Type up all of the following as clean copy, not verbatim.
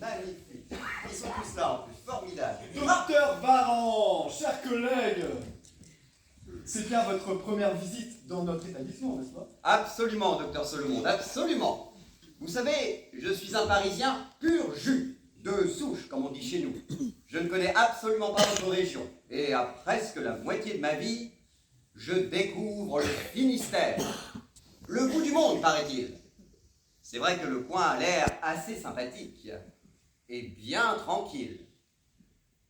Magnifique. Ils sont tous là en plus, formidable. Docteur Varan, chers collègues, c'est bien votre première visite dans notre établissement, n'est-ce pas? Absolument, docteur Solomon, absolument. Vous savez, je suis un Parisien pur jus, de souche, comme on dit chez nous. Je ne connais absolument pas votre région. Et à presque la moitié de ma vie, je découvre le Finistère. Le bout du monde, paraît-il. C'est vrai que le coin a l'air assez sympathique et bien tranquille.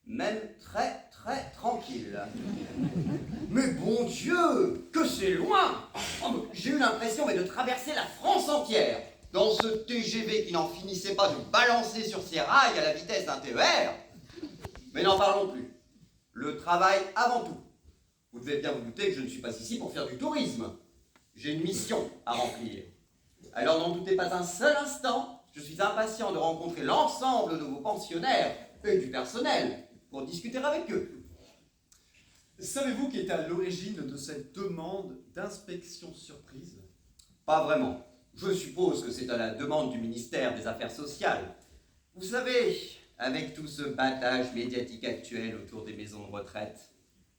Même très très tranquille. Mais bon Dieu, que c'est loin! Oh, j'ai eu l'impression de traverser la France entière dans ce TGV qui n'en finissait pas de balancer sur ses rails à la vitesse d'un TER. Mais n'en parlons plus. Le travail avant tout. Vous devez bien vous douter que je ne suis pas ici pour faire du tourisme. J'ai une mission à remplir. Alors n'en doutez pas un seul instant, je suis impatient de rencontrer l'ensemble de vos pensionnaires et du personnel pour discuter avec eux. Savez-vous qui est à l'origine de cette demande d'inspection surprise? Pas vraiment. Je suppose que c'est à la demande du ministère des Affaires sociales. Vous savez, avec tout ce battage médiatique actuel autour des maisons de retraite,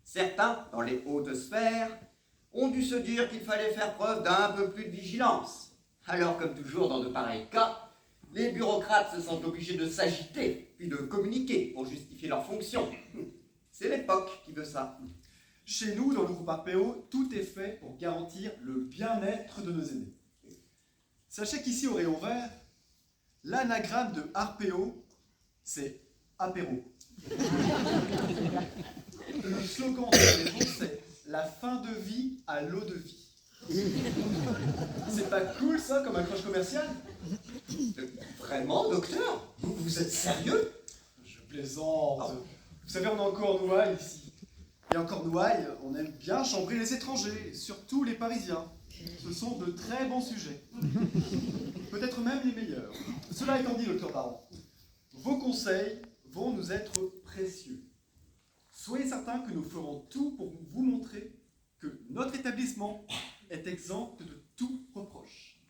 certains, dans les hautes sphères, ont dû se dire qu'il fallait faire preuve d'un peu plus de vigilance. Alors, comme toujours dans de pareils cas, les bureaucrates se sentent obligés de s'agiter, puis de communiquer pour justifier leurs fonctions. C'est l'époque qui veut ça. Chez nous, dans le groupe RPO, tout est fait pour garantir le bien-être de nos aînés. Sachez qu'ici, au rayon vert, l'anagramme de RPO, c'est apéro. Le slogan de la maison, c'est la fin de vie à l'eau de vie. C'est pas cool ça comme accroche commerciale? Vraiment, docteur? Vous êtes sérieux? Je plaisante. Vous savez, on est en Cornouailles ici. Et en Cornouailles, on aime bien chambrer les étrangers, surtout les Parisiens. Ce sont de très bons sujets. Peut-être même les meilleurs. Cela étant dit, docteur Baron, vos conseils vont nous être précieux. Soyez certains que nous ferons tout pour vous montrer que notre établissement est exempt de tout reproche.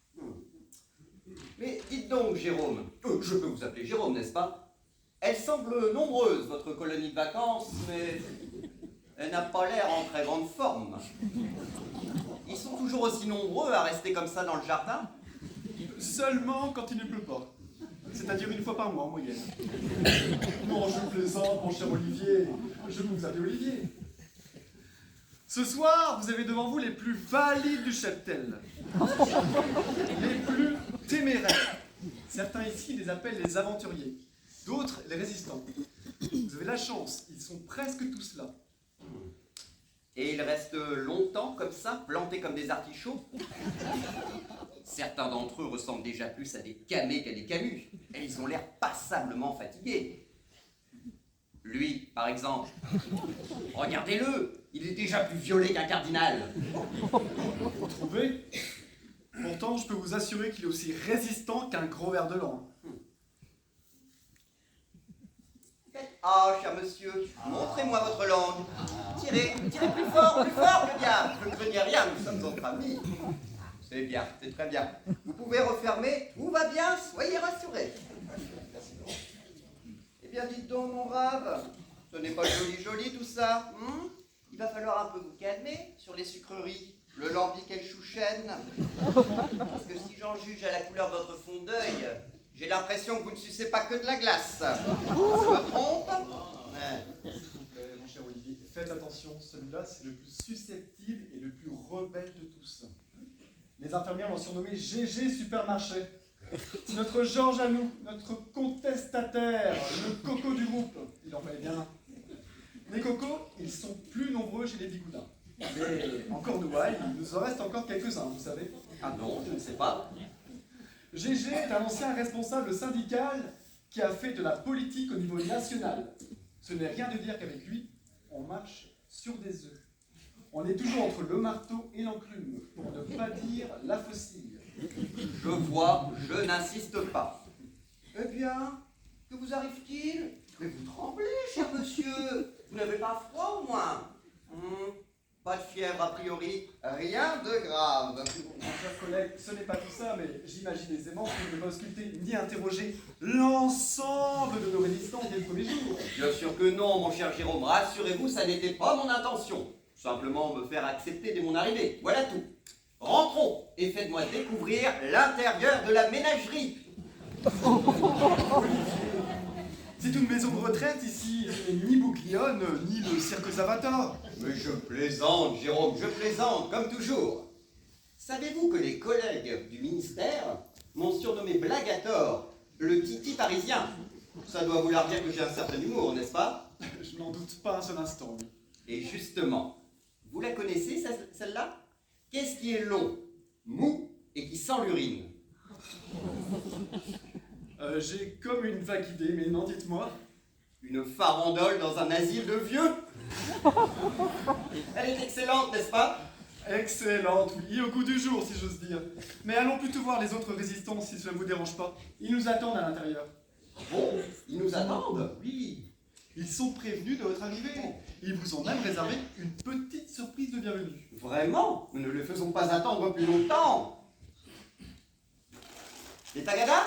Mais dites donc, Jérôme, je peux vous appeler Jérôme, n'est-ce pas? Elle semble nombreuse, votre colonie de vacances, mais elle n'a pas l'air en très grande forme. Ils sont toujours aussi nombreux à rester comme ça dans le jardin? Seulement quand il ne pleut pas. C'est-à-dire une fois par mois en moyenne. Non, je plaisante, mon cher Olivier. Je peux vous appeler Olivier. Ce soir, vous avez devant vous les plus valides du cheptel. Les plus téméraires. Certains ici les appellent les aventuriers. D'autres, les résistants. Vous avez la chance, ils sont presque tous là. Et ils restent longtemps comme ça, plantés comme des artichauts? Certains d'entre eux ressemblent déjà plus à des camés qu'à des camus, et ils ont l'air passablement fatigués. Lui, par exemple, regardez-le, il est déjà plus violet qu'un cardinal. Vous trouvez? Pourtant, je peux vous assurer qu'il est aussi résistant qu'un gros ver de lin. Ah, cher monsieur, montrez-moi votre langue. Tirez plus fort, que diable. Ne craignez rien, nous sommes entre amis. C'est bien, c'est très bien. Vous pouvez refermer, tout va bien, soyez rassurés. Eh bien, dites donc, mon brave, ce n'est pas joli tout ça. Il va falloir un peu vous calmer sur les sucreries, le lambic et le chouchen. Parce que si j'en juge à la couleur de votre fond d'œil, j'ai l'impression que vous ne sucez pas que de la glace. Je me trompe? S'il vous plaît, mon cher Olivier, faites attention, celui-là c'est le plus susceptible et le plus rebelle de tous. Les infirmières l'ont surnommé GG Supermarché. C'est notre Georges à nous, notre contestataire, le coco du groupe. Il en fallait bien un. Les cocos, ils sont plus nombreux chez les bigoudins. Mais en Cornouailles, il nous en reste encore quelques-uns, vous savez. Ah non, je ne sais pas. GG est un ancien responsable syndical qui a fait de la politique au niveau national. Ce n'est rien de dire qu'avec lui, on marche sur des œufs. On est toujours entre le marteau et l'enclume, pour ne pas dire la faucille. Je vois, je n'insiste pas. Eh bien, que vous arrive-t-il? Mais vous tremblez, cher monsieur. Vous n'avez pas froid au moins? Pas de fièvre a priori, rien de grave. Mon cher collègue, ce n'est pas tout ça, mais j'imagine aisément que vous ne devez pas ausculter ni interroger l'ensemble le premier jour. Bien sûr que non, mon cher Jérôme, rassurez-vous, ça n'était pas mon intention. Simplement me faire accepter dès mon arrivée, voilà tout. Rentrons et faites-moi découvrir l'intérieur de la ménagerie. C'est une maison de retraite ici, et ni Bouclionne, ni le cirque Zavata. Mais je plaisante, Jérôme, je plaisante, comme toujours. Savez-vous que les collègues du ministère m'ont surnommé blague à tort, le Titi parisien? Ça doit vouloir dire que j'ai un certain humour, n'est-ce pas? Je n'en doute pas un seul instant, oui. Et justement, vous la connaissez, celle-là? Qu'est-ce qui est long, mou et qui sent l'urine? J'ai comme une vague idée, mais non, dites-moi. Une farandole dans un asile de vieux? Elle est excellente, n'est-ce pas? Excellente, oui, au goût du jour, si j'ose dire. Mais allons plutôt voir les autres résistants, si cela ne vous dérange pas. Ils nous attendent à l'intérieur. Bon, ils nous attendent? Oui. Ils sont prévenus de votre arrivée. Ils vous ont même réservé une petite surprise de bienvenue. Vraiment? Nous ne les faisons pas attendre plus longtemps. Les Tagadas?